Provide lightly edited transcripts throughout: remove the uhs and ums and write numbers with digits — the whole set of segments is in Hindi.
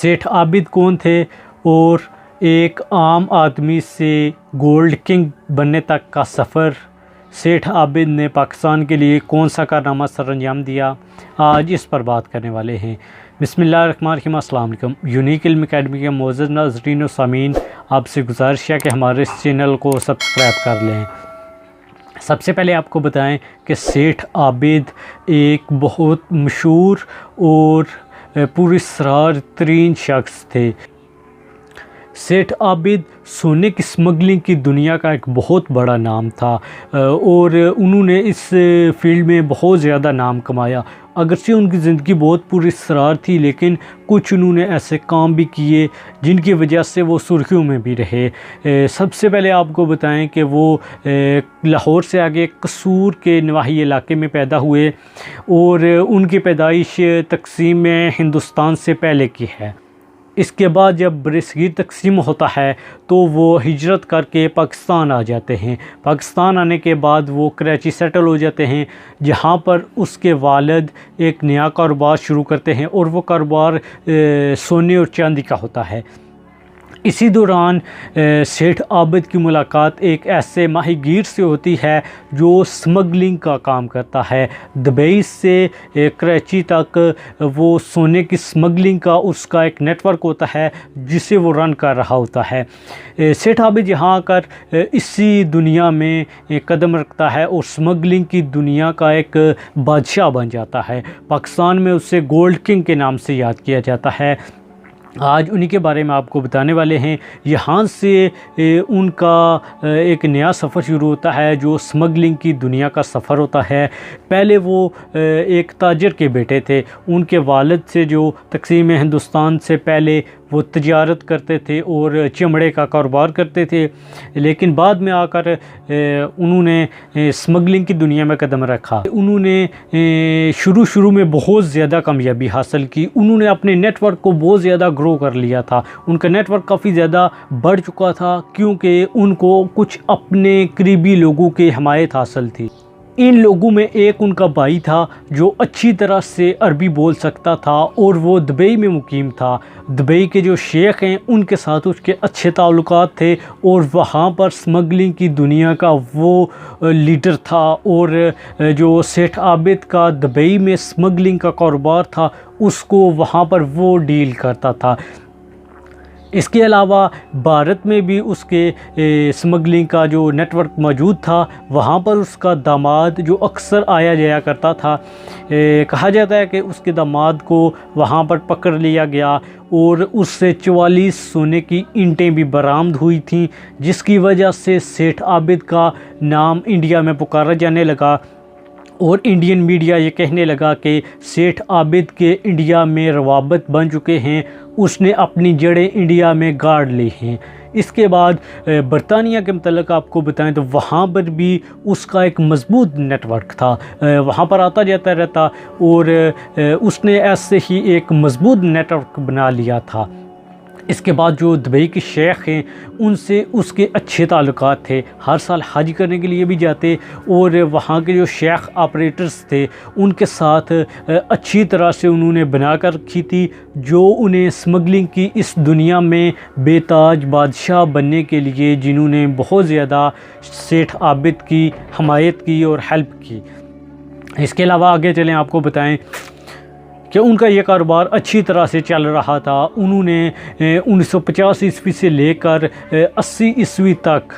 सेठ आबिद कौन थे और एक आम आदमी से गोल्ड किंग बनने तक का सफ़र, सेठ आबिद ने पाकिस्तान के लिए कौन सा कारनामा सरअंजाम दिया, आज इस पर बात करने वाले हैं। बिस्मिल्लाहिर्रहमानिर्रहीम। अस्सलाम वालेकुम। यूनिक इल्म अकेडमी के मोअज़्ज़ज़ नाज़रीन व सामीन, आपसे गुजारिश है कि हमारे इस चैनल को सब्सक्राइब कर लें। सबसे पहले आपको बताएं कि सेठ आबिद एक बहुत मशहूर और पुरअसरार तरीन शख्स थे। सेठ आबिद सोने की स्मगलिंग की दुनिया का एक बहुत बड़ा नाम था और उन्होंने इस फील्ड में बहुत ज़्यादा नाम कमाया। अगरचे उनकी ज़िंदगी बहुत पुरअसरार थी, लेकिन कुछ उन्होंने ऐसे काम भी किए जिनकी वजह से वो सुर्खियों में भी रहे। सबसे पहले आपको बताएं कि वो लाहौर से आगे कसूर के नवाही इलाके में पैदा हुए और उनकी पैदाइश तकसीम में हिंदुस्तान से पहले की है। इसके बाद जब बरसगीर तकसीम होता है तो वो हिजरत करके पाकिस्तान आ जाते हैं। पाकिस्तान आने के बाद वो कराची सेटल हो जाते हैं, जहाँ पर उसके वालिद एक नया कारोबार शुरू करते हैं और वो कारोबार सोने और चांदी का होता है। इसी दौरान सेठ आबिद की मुलाकात एक ऐसे माहीगीर से होती है जो स्मगलिंग का काम करता है। दुबई से कराची तक वो सोने की स्मगलिंग का उसका एक नेटवर्क होता है जिसे वो रन कर रहा होता है। सेठ आबिद यहाँ आकर इसी दुनिया में कदम रखता है और स्मगलिंग की दुनिया का एक बादशाह बन जाता है। पाकिस्तान में उसे गोल्ड किंग के नाम से याद किया जाता है। आज उन्हीं के बारे में आपको बताने वाले हैं। यहाँ से उनका एक नया सफ़र शुरू होता है जो स्मगलिंग की दुनिया का सफ़र होता है। पहले वो एक ताजर के बेटे थे। उनके वालिद से जो तकसीम हिंदुस्तान से पहले वो तिजारत करते थे और चमड़े का कारोबार करते थे, लेकिन बाद में आकर उन्होंने स्मगलिंग की दुनिया में कदम रखा। उन्होंने शुरू में बहुत ज़्यादा कामयाबी हासिल की। उन्होंने अपने नेटवर्क को बहुत ज़्यादा ग्रो कर लिया था। उनका नेटवर्क काफ़ी ज़्यादा बढ़ चुका था क्योंकि उनको कुछ अपने करीबी लोगों की हमायत हासिल थी। इन लोगों में एक उनका भाई था जो अच्छी तरह से अरबी बोल सकता था और वो दुबई में मुकीम था। दुबई के जो शेख हैं उनके साथ उसके अच्छे ताल्लुकात थे और वहाँ पर स्मगलिंग की दुनिया का वो लीडर था। और जो सेठ आबिद का दुबई में स्मगलिंग का कारोबार था उसको वहाँ पर वो डील करता था। इसके अलावा भारत में भी उसके स्मगलिंग का जो नेटवर्क मौजूद था। वहाँ पर उसका दामाद जो अक्सर आया जाया करता था, कहा जाता है कि उसके दामाद को वहाँ पर पकड़ लिया गया और उससे 44 सोने की ईंटें भी बरामद हुई थीं, जिसकी वजह से सेठ आबिद का नाम इंडिया में पुकारा जाने लगा और इंडियन मीडिया ये कहने लगा कि सेठ आबिद के इंडिया में रवाबत बन चुके हैं, उसने अपनी जड़ें इंडिया में गाड़ ली हैं। इसके बाद बरतानिया के मतलब आपको बताएं तो वहाँ पर भी उसका एक मजबूत नेटवर्क था। वहाँ पर आता जाता रहता और उसने ऐसे ही एक मजबूत नेटवर्क बना लिया था। इसके बाद जो दुबई के शेख हैं उनसे उसके अच्छे ताल्लुकात थे। हर साल हज करने के लिए भी जाते और वहाँ के जो शेख ऑपरेटर्स थे उनके साथ अच्छी तरह से उन्होंने बना कर रखी थी, जो उन्हें स्मगलिंग की इस दुनिया में बेताज बादशाह बनने के लिए जिन्होंने बहुत ज़्यादा सेठ आबिद की हमायत की और हेल्प की। इसके अलावा आगे चलें, आपको बताएं कि उनका ये कारोबार अच्छी तरह से चल रहा था। उन्होंने 1950 ईस्वी से लेकर 80 ईस्वी तक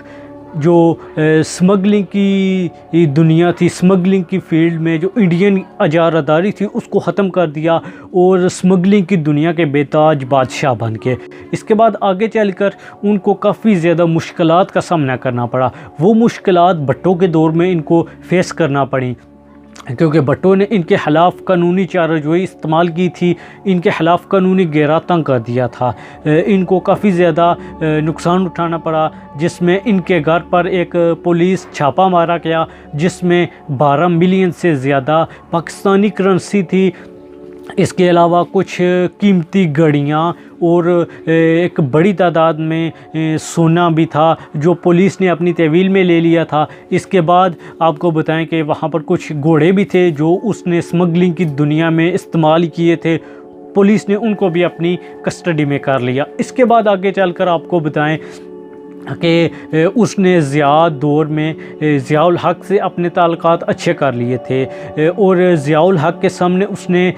जो स्मगलिंग की दुनिया थी, स्मगलिंग की फ़ील्ड में जो इंडियन अजारादारी थी उसको ख़त्म कर दिया और स्मगलिंग की दुनिया के बेताज बादशाह बन के। इसके बाद आगे चलकर उनको काफ़ी ज़्यादा मुश्किलात का सामना करना पड़ा। वो मुश्किलात भट्टो के दौर में इनको फेस करना पड़ी क्योंकि भट्टो ने इनके ख़िलाफ़ कानूनी चाराजोई इस्तेमाल की थी, इनके ख़िलाफ़ कानूनी घेरा तंग कर दिया था। इनको काफ़ी ज़्यादा नुकसान उठाना पड़ा, जिसमें इनके घर पर एक पुलिस छापा मारा गया जिसमें 12 मिलियन से ज़्यादा पाकिस्तानी करेंसी थी। इसके अलावा कुछ कीमती घड़ियाँ और एक बड़ी तादाद में सोना भी था जो पुलिस ने अपनी तहवील में ले लिया था। इसके बाद आपको बताएं कि वहाँ पर कुछ घोड़े भी थे जो उसने स्मगलिंग की दुनिया में इस्तेमाल किए थे। पुलिस ने उनको भी अपनी कस्टडी में कर लिया। इसके बाद आगे चलकर आपको बताएं कि उसने ज़िया दौर में ज़ियाउल हक से अपने ताल्लुकात अच्छे कर लिए थे और ज़ियाउल हक के सामने उसने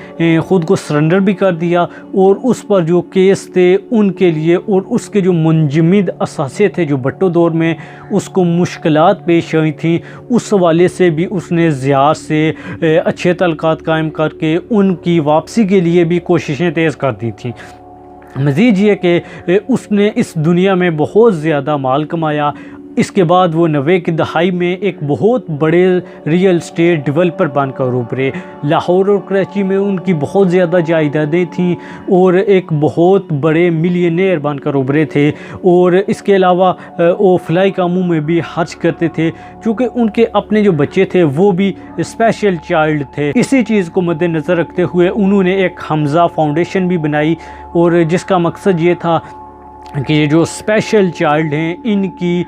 ख़ुद को सरेंडर भी कर दिया और उस पर जो केस थे उनके लिए और उसके जो मुंजमद असासे थे जो भुट्टो दौर में उसको मुश्किलात पेश आई थी, उस हवाले से भी उसने ज़िया से अच्छे ताल्लुकात कायम करके उनकी वापसी के लिए भी कोशिशें तेज़ कर दी थी। मज़ीद ये कि उसने इस दुनिया में बहुत ज़्यादा माल कमाया। इसके बाद वो 90 की दहाई में एक बहुत बड़े रियल स्टेट डेवलपर बनकर उभरे। लाहौर और कराची में उनकी बहुत ज़्यादा जायदादें थीं और एक बहुत बड़े मिलियनेयर बनकर उभरे थे। और इसके अलावा वो फलाई कामों में भी खर्च करते थे क्योंकि उनके अपने जो बच्चे थे वो भी स्पेशल चाइल्ड थे। इसी चीज़ को मद्देनज़र रखते हुए उन्होंने एक हमज़ा फाउंडेशन भी बनाई और जिसका मकसद ये था कि ये जो स्पेशल चाइल्ड हैं इनकी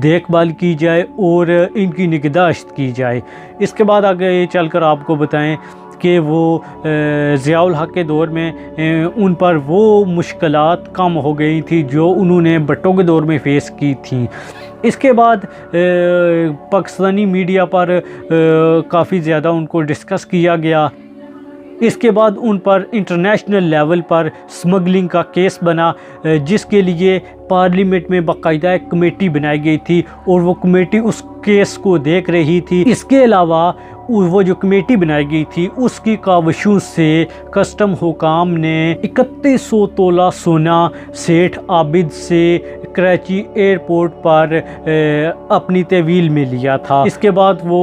देखभाल की जाए और इनकी निगहदाश्त की जाए। इसके बाद आगे चलकर आपको बताएं कि वो ज़ियाउल हक के दौर में उन पर वो मुश्किलात कम हो गई थी जो उन्होंने भुट्टो के दौर में फ़ेस की थी। इसके बाद पाकिस्तानी मीडिया पर काफ़ी ज़्यादा उनको डिस्कस किया गया। इसके बाद उन पर इंटरनेशनल लेवल पर स्मगलिंग का केस बना जिसके लिए पार्लियामेंट में बाकायदा एक कमेटी बनाई गई थी और वो कमेटी उस केस को देख रही थी। इसके अलावा वो जो कमेटी बनाई गई थी उसकी काविशों से कस्टम हुकाम ने 3100 तोला सोना सेठ आबिद से कराची एयरपोर्ट पर अपनी तहवील में लिया था। इसके बाद वो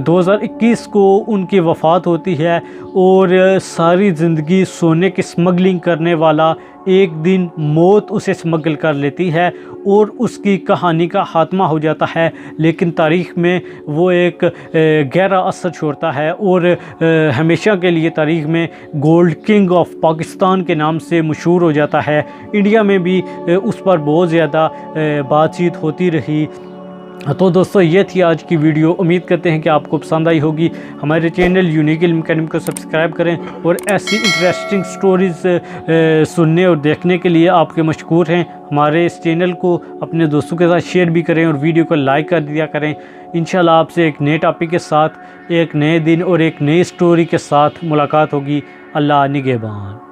2021 को उनकी वफ़ात होती है और सारी ज़िंदगी सोने की स्मगलिंग करने वाला एक दिन मौत उसे स्मगल कर लेती है और उसकी कहानी का ख़ात्मा हो जाता है, लेकिन तारीख़ में वो एक गहरा असर छोड़ता है और हमेशा के लिए तारीख़ में गोल्ड किंग ऑफ पाकिस्तान के नाम से मशहूर हो जाता है। इंडिया में भी उस पर बहुत ज़्यादा बातचीत होती रही। तो दोस्तों ये थी आज की वीडियो। उम्मीद करते हैं कि आपको पसंद आई होगी। हमारे चैनल यूनिक इल्म अकेडमी को सब्सक्राइब करें और ऐसी इंटरेस्टिंग स्टोरीज़ सुनने और देखने के लिए आपके मशकूर हैं। हमारे इस चैनल को अपने दोस्तों के साथ शेयर भी करें और वीडियो को लाइक कर दिया करें। इंशाल्लाह आपसे एक नए टॉपिक के साथ एक नए दिन और एक नई स्टोरी के साथ मुलाकात होगी। अल्लाह निगहबान।